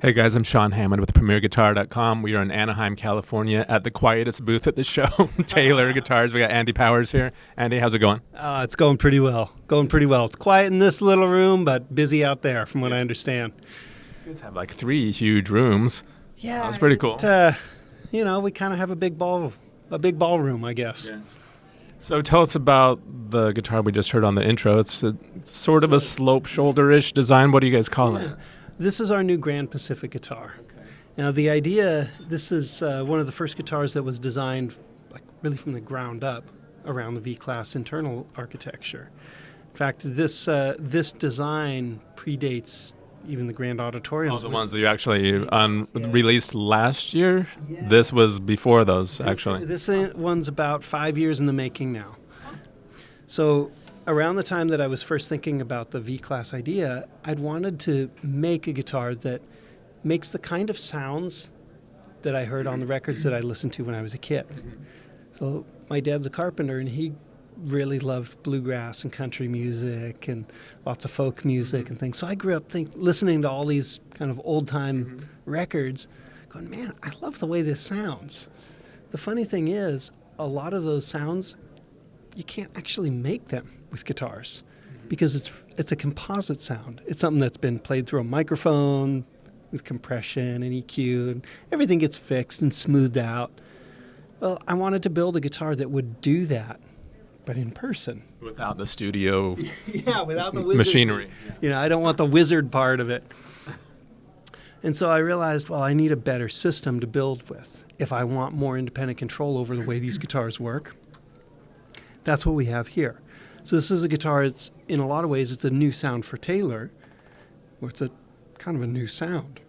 Hey guys, I'm Sean Hammond with PremierGuitar.com. We are in Anaheim, California at the quietest booth at the show, Taylor Guitars. We got Andy Powers here. Andy, how's it going? It's going pretty well. It's quiet in this little room, but busy out there from what I understand. You guys have like 3 huge rooms. Yeah. That's pretty cool. We kind of have a big ballroom, I guess. Yeah. So tell us about the guitar we just heard on the intro. It's sort of a slope shoulder-ish design. What do you guys call it? This is our new Grand Pacific guitar. Okay. Now the idea, this is one of the first guitars that was designed like really from the ground up around the V-Class internal architecture. In fact, this design predates even the Grand Auditorium. Oh, the ones that you actually released last year? Yeah. This was before those, actually. This one's about 5 years in the making now. So around the time that I was first thinking about the V-Class idea, I'd wanted to make a guitar that makes the kind of sounds that I heard on the records that I listened to when I was a kid. So my dad's a carpenter, and he really loved bluegrass and country music and lots of folk music and things. So I grew up listening to all these kind of old-time records, going, man, I love the way this sounds. The funny thing is, a lot of those sounds, you can't actually make them with guitars because it's a composite sound. It's something that's been played through a microphone with compression and EQ, and everything gets fixed and smoothed out. Well, I wanted to build a guitar that would do that, but in person. Without the studio without the wizard machinery. I don't want the wizard part of it. And so I realized, well, I need a better system to build with if I want more independent control over the way these guitars work. That's what we have here. So this is a guitar, it's in a lot of ways, it's a new sound for Taylor, or it's a kind of a new sound.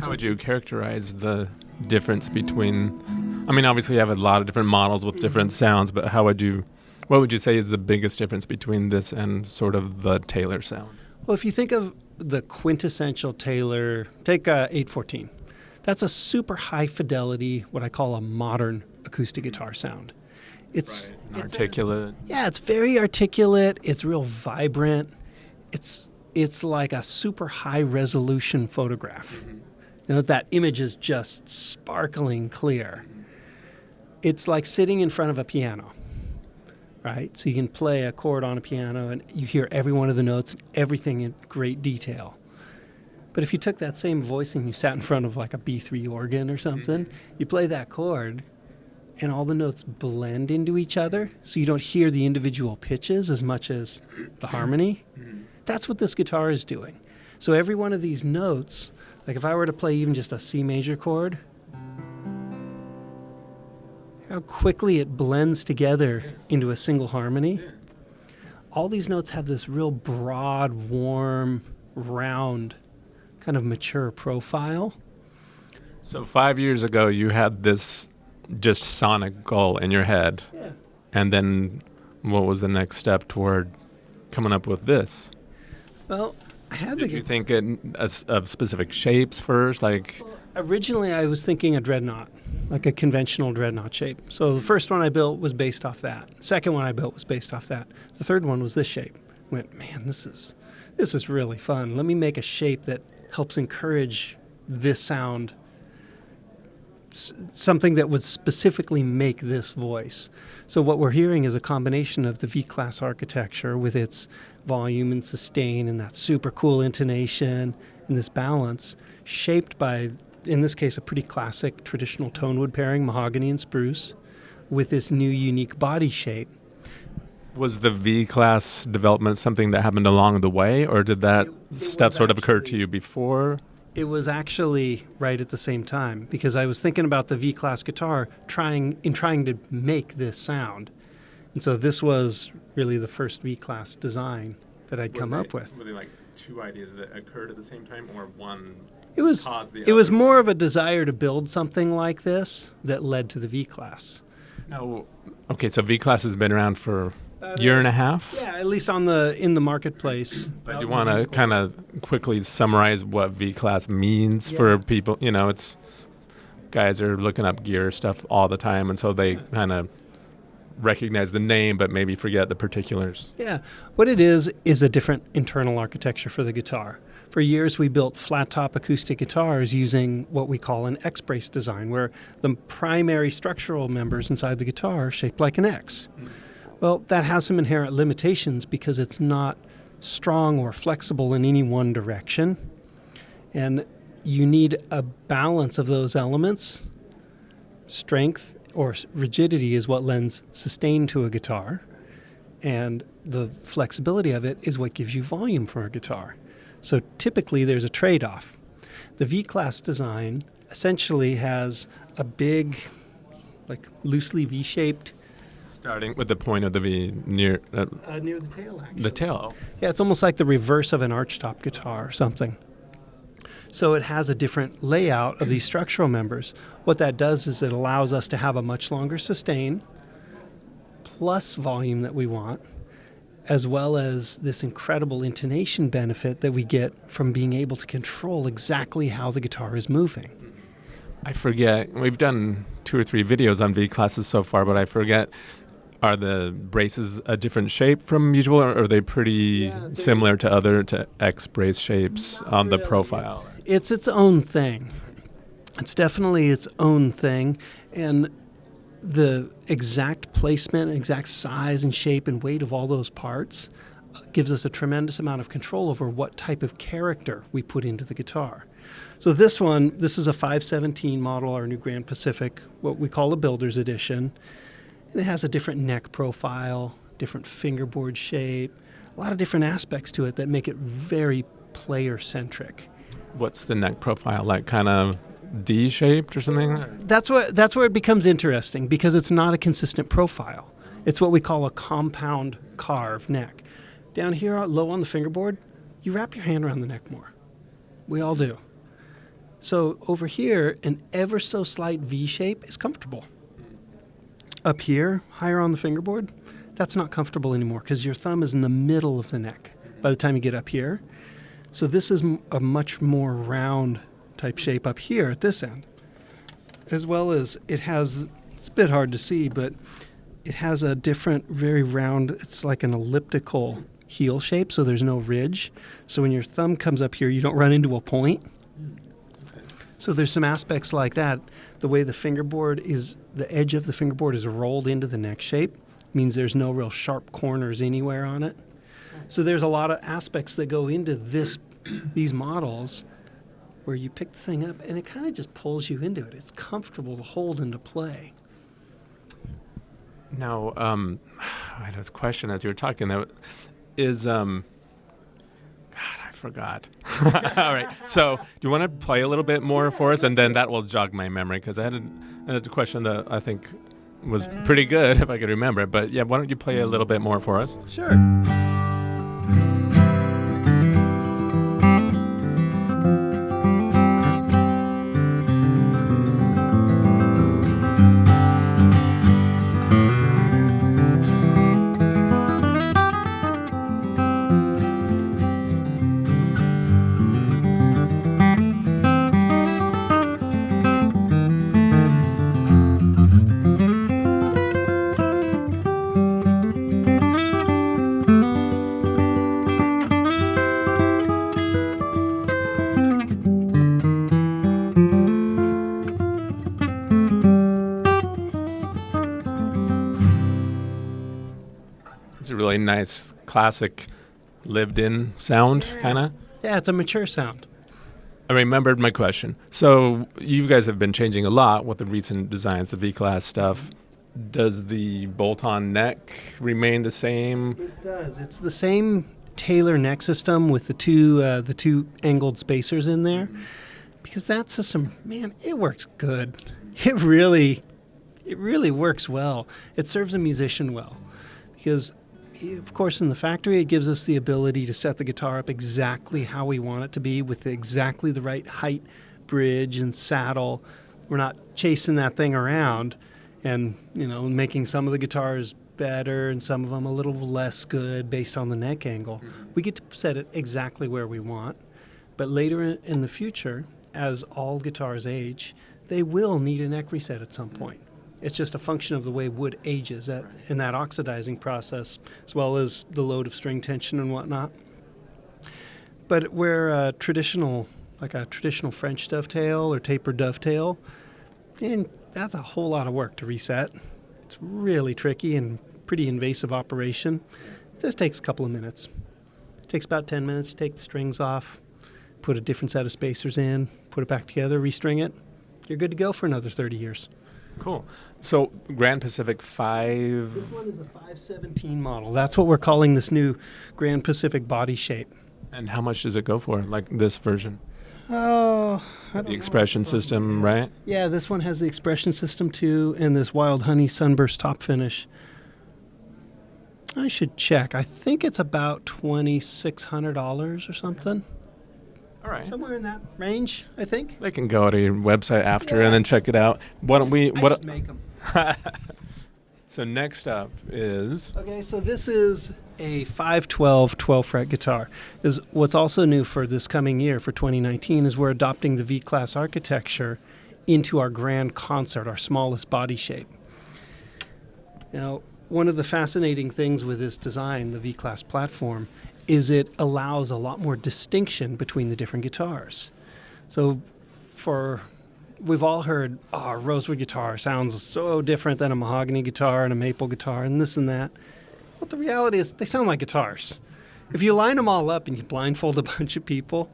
How would you characterize the difference between, obviously you have a lot of different models with different sounds, but what would you say is the biggest difference between this and sort of the Taylor sound? Well, if you think of the quintessential Taylor, take 814. That's a super high fidelity, what I call a modern acoustic guitar sound. It's articulate. It's very articulate. It's real vibrant. It's like a super high resolution photograph. That image is just sparkling clear. It's like sitting in front of a piano, right? So you can play a chord on a piano and you hear every one of the notes, everything in great detail. But if you took that same voice and you sat in front of like a B3 organ or something, you play that chord, and all the notes blend into each other, so you don't hear the individual pitches as much as the harmony. That's what this guitar is doing. So every one of these notes, like if I were to play even just a C major chord, how quickly it blends together into a single harmony. All these notes have this real broad, warm, round, kind of mature profile. So 5 years ago, you had this just sonic goal in your head. Yeah. And then what was the next step toward coming up with this? Well, I had Did you think of specific shapes first? Originally, I was thinking a dreadnought, like a conventional dreadnought shape. So the first one I built was based off that. Second one I built was based off that. The third one was this shape. Went, man, this is really fun. Let me make a shape that helps encourage this sound, something that would specifically make this voice. So what we're hearing is a combination of the V-Class architecture with its volume and sustain and that super cool intonation and this balance, shaped by, in this case, a pretty classic traditional tone wood pairing, mahogany and spruce, with this new unique body shape. Was the V-Class development something that happened along the way, or did that stuff sort of occur to you before? It was actually right at the same time, because I was thinking about the V-Class guitar trying to make this sound. And so this was really the first V-Class design that I'd come up with. Were they like 2 ideas that occurred at the same time, or one caused the other? It was more of a desire to build something like this that led to the V-Class. No. Okay, so V-Class has been around for a year and a half? Yeah, at least in the marketplace. But you want to kind of quickly summarize what V-Class means for people. It's guys are looking up gear stuff all the time, and so they kind of recognize the name but maybe forget the particulars. Yeah, what it is a different internal architecture for the guitar. For years, we built flat-top acoustic guitars using what we call an X-brace design, where the primary structural members inside the guitar are shaped like an X. Well, that has some inherent limitations because it's not strong or flexible in any one direction. And you need a balance of those elements. Strength or rigidity is what lends sustain to a guitar, and the flexibility of it is what gives you volume for a guitar. So typically there's a trade-off. The V-Class design essentially has a big, like loosely V-shaped. Starting with the point of the V near Near the tail, actually. the tail. Yeah, it's almost like the reverse of an archtop guitar or something. So it has a different layout of these structural members. What that does is it allows us to have a much longer sustain, plus volume that we want, as well as this incredible intonation benefit that we get from being able to control exactly how the guitar is moving. I forget, we've done 2 or 3 videos on V classes so far, but I forget, are the braces a different shape from usual, or are they pretty similar to X brace shapes on the profile? It's its own thing. It's definitely its own thing, and the exact placement, exact size and shape and weight of all those parts gives us a tremendous amount of control over what type of character we put into the guitar. So this is a 517 model, our new Grand Pacific, what we call a Builder's Edition. And it has a different neck profile, different fingerboard shape, a lot of different aspects to it that make it very player-centric. What's the neck profile like? Kind of D-shaped or something? That's where it becomes interesting, because it's not a consistent profile. It's what we call a compound carve neck. Down here, low on the fingerboard, you wrap your hand around the neck more. We all do. So over here, an ever so slight V shape is comfortable. Up here, higher on the fingerboard, that's not comfortable anymore because your thumb is in the middle of the neck by the time you get up here. So this is a much more round type shape up here at this end. As well as it's a bit hard to see, but it has a different, very round, it's like an elliptical heel shape, so there's no ridge. So when your thumb comes up here, you don't run into a point. So there's some aspects like that. The way the edge of the fingerboard is rolled into the neck shape means there's no real sharp corners anywhere on it. So there's a lot of aspects that go into these models where you pick the thing up and it kind of just pulls you into it. It's comfortable to hold and to play. Now, I had a question as you were talking. That is, God, I forgot. All right. So, do you want to play a little bit more for us, and then that will jog my memory, because I had a question that I think was pretty good if I could remember it. But yeah, why don't you play a little bit more for us? Sure. It's a really nice, classic, lived-in sound, kind of. Yeah, it's a mature sound. I remembered my question. So you guys have been changing a lot with the recent designs, the V-Class stuff. Does the bolt-on neck remain the same? It does. It's the same Taylor neck system with the two angled spacers in there, because that system, man, it works good. It really works well. It serves a musician well, because of course, in the factory, it gives us the ability to set the guitar up exactly how we want it to be, with exactly the right height, bridge, and saddle. We're not chasing that thing around and, making some of the guitars better and some of them a little less good based on the neck angle. We get to set it exactly where we want. But later in the future, as all guitars age, they will need a neck reset at some point. It's just a function of the way wood ages in that oxidizing process, as well as the load of string tension and whatnot. But where a traditional French dovetail or tapered dovetail, and that's a whole lot of work to reset. It's really tricky and pretty invasive operation. This takes a couple of minutes. It takes about 10 minutes. You take the strings off, put a different set of spacers in, put it back together, restring it. You're good to go for another 30 years. Cool. So Grand Pacific 5. This one is a 517 model. That's what we're calling this new Grand Pacific body shape. And how much does it go for, like this version? Oh, The expression system, right? Yeah, this one has the expression system too, and this Wild Honey Sunburst top finish. I should check. I think it's about $2,600 or something. All right. Somewhere in that range, I think. They can go to your website after and then check it out. Why don't we? I What? just make them. So next up is Okay, so this is a 512 12-fret guitar. Is what's also new for this coming year, for 2019, is we're adopting the V-Class architecture into our grand concert, our smallest body shape. Now, one of the fascinating things with this design, the V-Class platform, is it allows a lot more distinction between the different guitars. So we've all heard, a rosewood guitar sounds so different than a mahogany guitar and a maple guitar and this and that. But the reality is they sound like guitars. If you line them all up and you blindfold a bunch of people,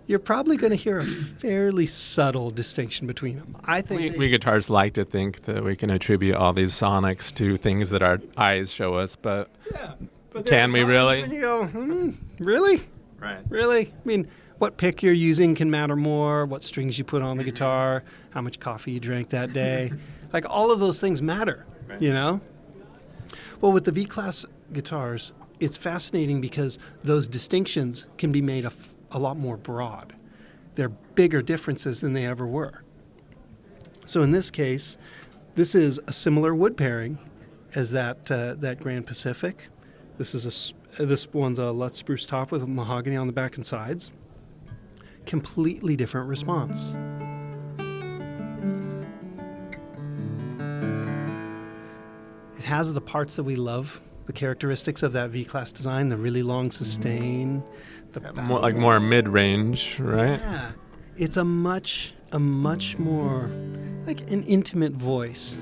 you're probably going to hear a fairly subtle distinction between them. I think we guitarists like to think that we can attribute all these sonics to things that our eyes show us, but yeah, but can we really? When you go, really? Right. Really? I mean, what pick you're using can matter more, what strings you put on the guitar, how much coffee you drank that day. Like, all of those things matter, Right. you know? Well, with the V-Class guitars, it's fascinating because those distinctions can be made a lot more broad. They're bigger differences than they ever were. So in this case, this is a similar wood pairing as that Grand Pacific. This one's a Lutz spruce top with mahogany on the back and sides. Completely different response. It has the parts that we love, the characteristics of that V-Class design, the really long sustain, More mid-range, right? yeah, it's a much more like an intimate voice.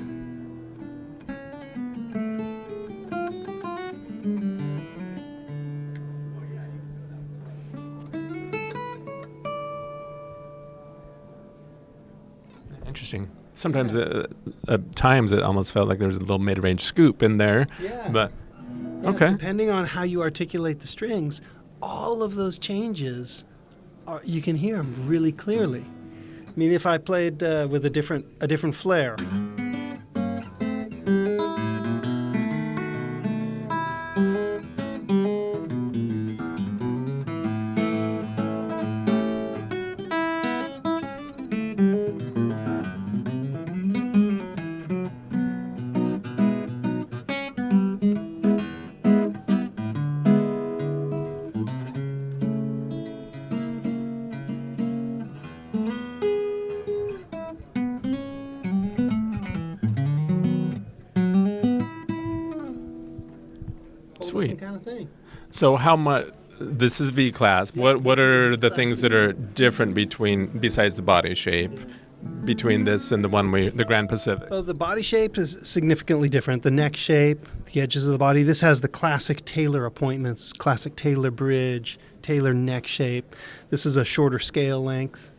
Interesting. Sometimes, at times, it almost felt like there was a little mid-range scoop in there. Yeah. But Yeah, okay. Depending on how you articulate the strings, all of those changes, you can hear them really clearly. I mean, if I played with a different flare. Sweet. Kind of thing. So how much? This is V-Class. What are the things that are different besides the body shape, between this and the Grand Pacific? Well, the body shape is significantly different. The neck shape, the edges of the body. This has the classic Taylor appointments, classic Taylor bridge, Taylor neck shape. This is a shorter scale length,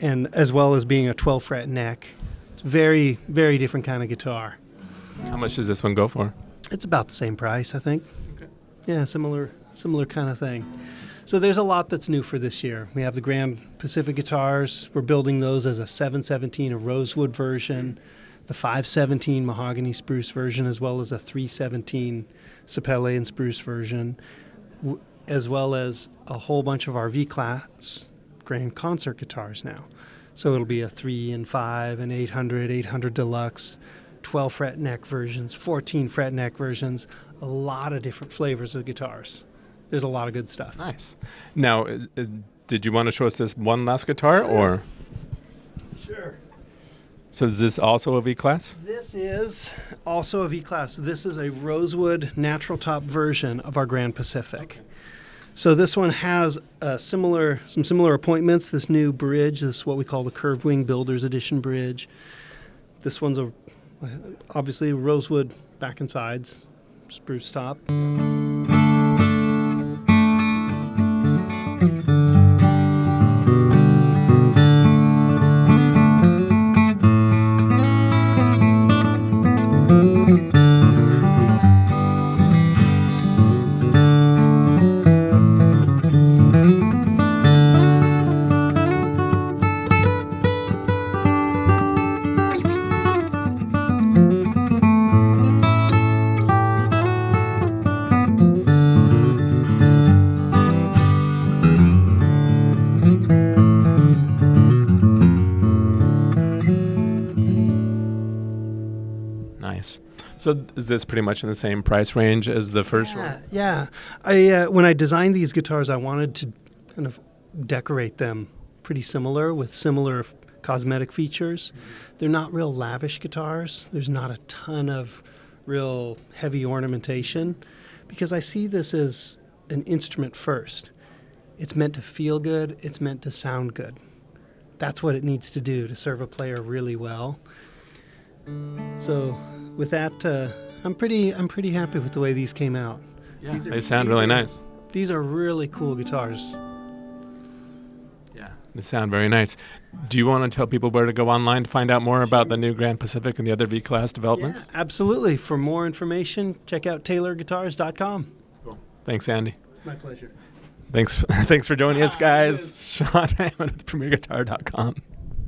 and as well as being a 12-fret neck. It's very, very different kind of guitar. How much does this one go for? It's about the same price, I think. Okay. Yeah, similar kind of thing. So there's a lot that's new for this year. We have the Grand Pacific guitars. We're building those as a 717, a rosewood version, the 517 mahogany spruce version, as well as a 317 sapele and spruce version, as well as a whole bunch of our V-Class grand concert guitars now. So it'll be a 3 and 5 and 800 Deluxe, 12-fret neck versions, 14-fret neck versions, a lot of different flavors of guitars. There's a lot of good stuff. Nice. Now, did you want to show us this one last guitar, or? Sure. So is this also a V-Class? This is also a V-Class. This is a rosewood natural top version of our Grand Pacific. So this one has some similar appointments. This new bridge, this is what we call the Curved Wing Builder's Edition bridge. This one's obviously rosewood back and sides, spruce top. Nice. So is this pretty much in the same price range as the first one? Yeah. When I designed these guitars, I wanted to kind of decorate them pretty similar with similar cosmetic features. They're not real lavish guitars. There's not a ton of real heavy ornamentation because I see this as an instrument first. It's meant to feel good. It's meant to sound good. That's what it needs to do to serve a player really well. So with that, I'm pretty happy with the way these came out. Yeah, they sound really nice. These are really cool guitars. Yeah, they sound very nice. Do you want to tell people where to go online to find out more about the new Grand Pacific and the other V-Class developments? Yeah, absolutely. For more information, check out taylorguitars.com. Cool. Thanks, Andy. It's my pleasure. Thanks for joining us, guys. Sean Hammond with PremierGuitar.com.